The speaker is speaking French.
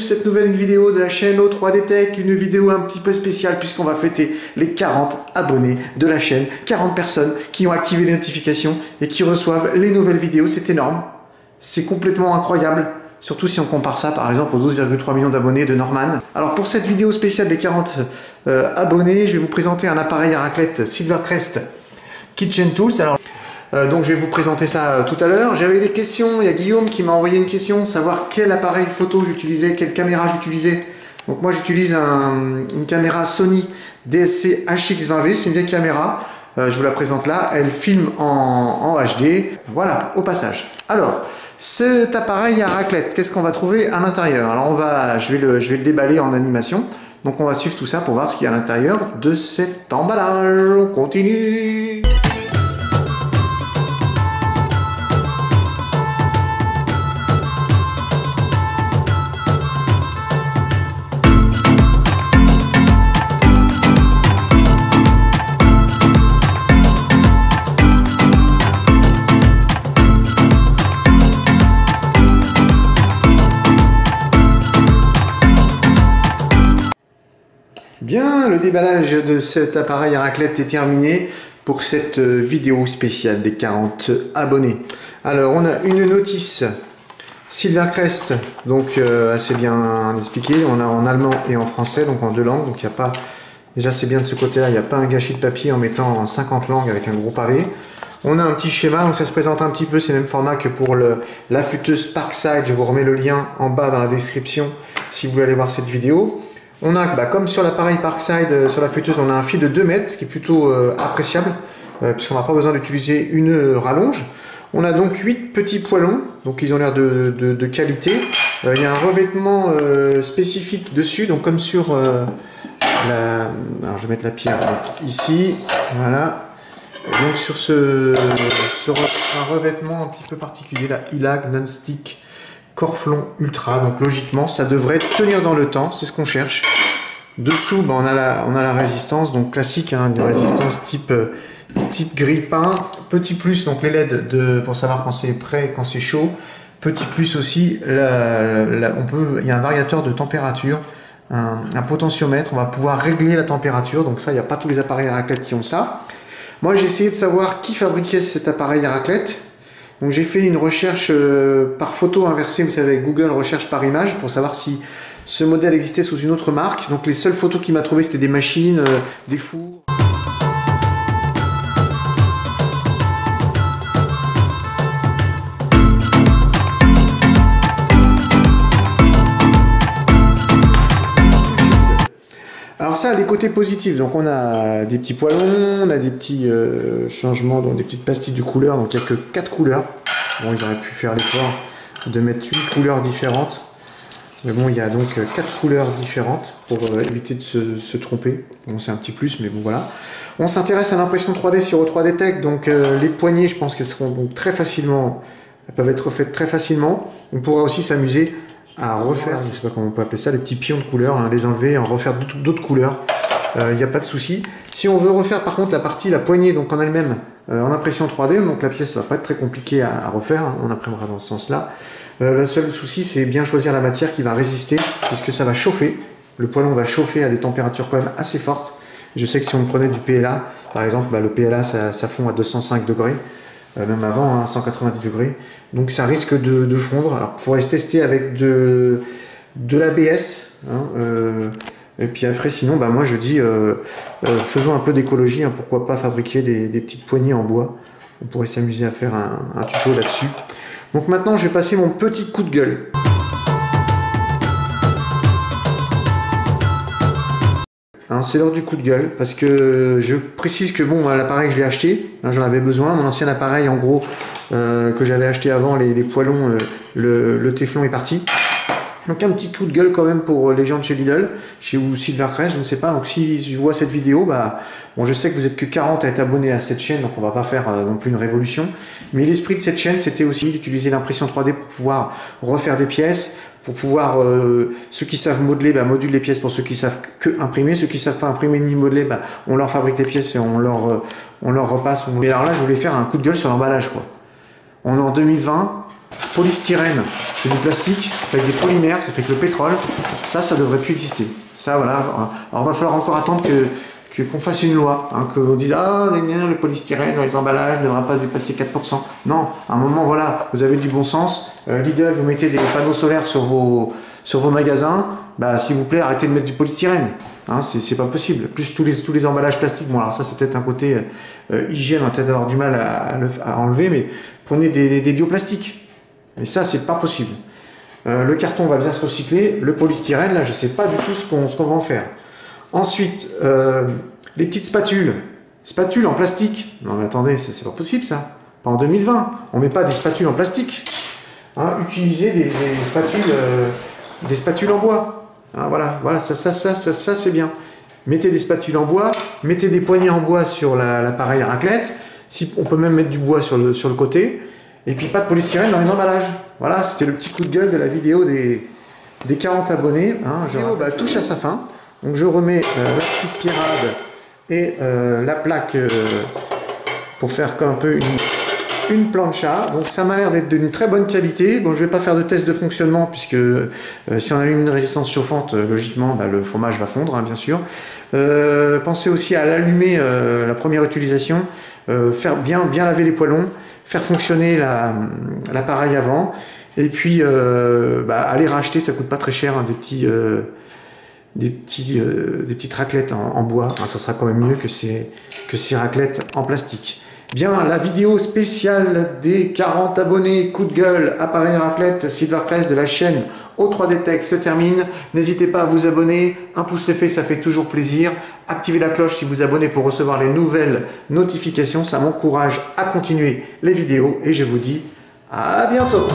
cette nouvelle vidéo de la chaîne O3D Tech, une vidéo un petit peu spéciale puisqu'on va fêter les 40 abonnés de la chaîne, 40 personnes qui ont activé les notifications et qui reçoivent les nouvelles vidéos. C'est énorme, c'est complètement incroyable, surtout si on compare ça par exemple aux 12,3 millions d'abonnés de Norman. Alors pour cette vidéo spéciale des 40 abonnés, je vais vous présenter un appareil à raclette Silvercrest Kitchen Tools. Alors, donc je vais vous présenter ça tout à l'heure. J'avais des questions, il y a Guillaume qui m'a envoyé une question, savoir quel appareil photo j'utilisais, quelle caméra j'utilisais. Donc moi j'utilise une caméra Sony DSC HX20V, c'est une vieille caméra, je vous la présente là, elle filme en HD, voilà, au passage. Alors, cet appareil à raclette, qu'est-ce qu'on va trouver à l'intérieur? Alors je vais le déballer en animation, donc on va suivre tout ça pour voir ce qu'il y a à l'intérieur de cet emballage. On continue. Bien, le déballage de cet appareil à raclette est terminé pour cette vidéo spéciale des 40 abonnés. Alors, on a une notice Silvercrest, donc assez bien expliqué. On a en allemand et en français, donc en deux langues. Donc, il n'y a pas, déjà c'est bien de ce côté-là, il n'y a pas un gâchis de papier en mettant 50 langues avec un gros pavé. On a un petit schéma, donc ça se présente un petit peu, c'est le même format que pour l'affûteuse Parkside. Je vous remets le lien en bas dans la description si vous voulez aller voir cette vidéo. On a, comme sur l'appareil Parkside, sur la affûteuse, on a un fil de 2 mètres, ce qui est plutôt appréciable, puisqu'on n'a pas besoin d'utiliser une rallonge. On a donc 8 petits poêlons, donc ils ont l'air de qualité. Il y a un revêtement spécifique dessus, donc comme sur alors je vais mettre la pierre ici, voilà. Donc sur un revêtement un petit peu particulier, la ILAG Non-Stick Corflon Ultra, donc logiquement ça devrait tenir dans le temps, c'est ce qu'on cherche. Dessous on a la résistance, donc classique, hein, une résistance type grille-pain. Petit plus, donc les LED pour savoir quand c'est prêt, quand c'est chaud. Petit plus aussi, il y a un variateur de température, un potentiomètre, on va pouvoir régler la température, donc ça il n'y a pas tous les appareils à raclette qui ont ça. Moi j'ai essayé de savoir qui fabriquait cet appareil à raclette. Donc j'ai fait une recherche par photo inversée, vous savez, avec Google recherche par image, pour savoir si ce modèle existait sous une autre marque. Donc les seules photos qu'il m'a trouvées, c'était des machines, des fours. Alors ça, les côtés positifs, donc on a des petits poêlons, on a des petits changements, donc des petites pastilles de couleurs, donc il n'y a que 4 couleurs. Bon, ils auraient pu faire l'effort de mettre 8 couleurs différentes, mais bon, il y a donc 4 couleurs différentes pour éviter de se tromper. Bon, c'est un petit plus, mais bon, voilà. On s'intéresse à l'impression 3D sur O3D Tech, donc les poignées, je pense qu'elles seront donc elles peuvent être refaites très facilement. On pourra aussi s'amuser à refaire, je ne sais pas comment on peut appeler ça, les petits pions de couleurs, hein, les enlever, en refaire d'autres couleurs, il n'y a pas de souci. Si on veut refaire par contre la poignée donc en elle-même en impression 3D, donc la pièce ne va pas être très compliquée à refaire, hein, on imprimera dans ce sens-là. Le seul souci, c'est bien choisir la matière qui va résister, puisque ça va chauffer. Le poêlon va chauffer à des températures quand même assez fortes. Je sais que si on prenait du PLA, par exemple, le PLA ça fond à 205 degrés, même avant, hein, 190 degrés. Donc ça risque de fondre. Alors il faudrait tester avec de l'ABS. Hein, et puis après, sinon, moi je dis, faisons un peu d'écologie. Hein, pourquoi pas fabriquer des petites poignées en bois. On pourrait s'amuser à faire un tuto là-dessus. Donc maintenant, je vais passer mon petit coup de gueule. Hein, c'est l'heure du coup de gueule, parce que je précise que bon, l'appareil je l'ai acheté, hein, j'en avais besoin. Mon ancien appareil en gros que j'avais acheté avant, les poêlons, le téflon est parti. Donc un petit coup de gueule quand même pour les gens de chez Lidl, chez Silvercrest, je ne sais pas. Donc si je vois cette vidéo, bon, je sais que vous êtes que 40 à être abonnés à cette chaîne, donc on va pas faire non plus une révolution. Mais l'esprit de cette chaîne, c'était aussi d'utiliser l'impression 3D pour pouvoir refaire des pièces, pour pouvoir, ceux qui savent modeler, modulent les pièces pour ceux qui savent que imprimer. Ceux qui savent pas imprimer ni modeler, on leur fabrique les pièces et on leur repasse. Mais alors là, je voulais faire un coup de gueule sur l'emballage, quoi. On est en 2020, Polystyrène, c'est du plastique, avec des polymères, ça fait que le pétrole, ça devrait plus exister. Ça, voilà. Alors, va falloir encore attendre qu'on fasse une loi, hein, qu'on dise ah le polystyrène dans les emballages ne devra pas dépasser 4%. Non, à un moment voilà, vous avez du bon sens. Lidl, vous mettez des panneaux solaires sur vos magasins, bah s'il vous plaît arrêtez de mettre du polystyrène. Hein, c'est pas possible. Plus tous les emballages plastiques. Bon alors ça c'est peut-être un côté hygiène, on va peut-être avoir du mal à enlever, mais prenez des bioplastiques. Mais ça c'est pas possible. Le carton va bien se recycler. Le polystyrène là je sais pas du tout ce qu'on va en faire. Ensuite, les petites spatules en plastique. Non mais attendez, c'est pas possible ça. Pas en 2020. On met pas des spatules en plastique. Hein, utilisez des spatules en bois. Hein, voilà, ça c'est bien. Mettez des spatules en bois, mettez des poignées en bois sur l'appareil à raclette. Si, on peut même mettre du bois sur le côté. Et puis pas de polystyrène dans les emballages. Voilà, c'était le petit coup de gueule de la vidéo des 40 abonnés. Hein, la vidéo touche à sa fin. Donc je remets la petite pirade et la plaque pour faire comme un peu une plancha. Donc ça m'a l'air d'être d'une très bonne qualité. Bon, je vais pas faire de test de fonctionnement puisque si on a une résistance chauffante, logiquement le fromage va fondre, hein, bien sûr. Pensez aussi à l'allumer la première utilisation, faire bien laver les poêlons, faire fonctionner l'appareil avant, et puis aller racheter, ça coûte pas très cher, hein, des petites raclettes en bois. Hein, ça sera quand même mieux que ces raclettes en plastique. Bien, la vidéo spéciale des 40 abonnés, coup de gueule, appareil raclette Silvercrest de la chaîne O3D Tech se termine. N'hésitez pas à vous abonner, un pouce levé ça fait toujours plaisir. Activez la cloche si vous abonnez pour recevoir les nouvelles notifications, ça m'encourage à continuer les vidéos et je vous dis à bientôt.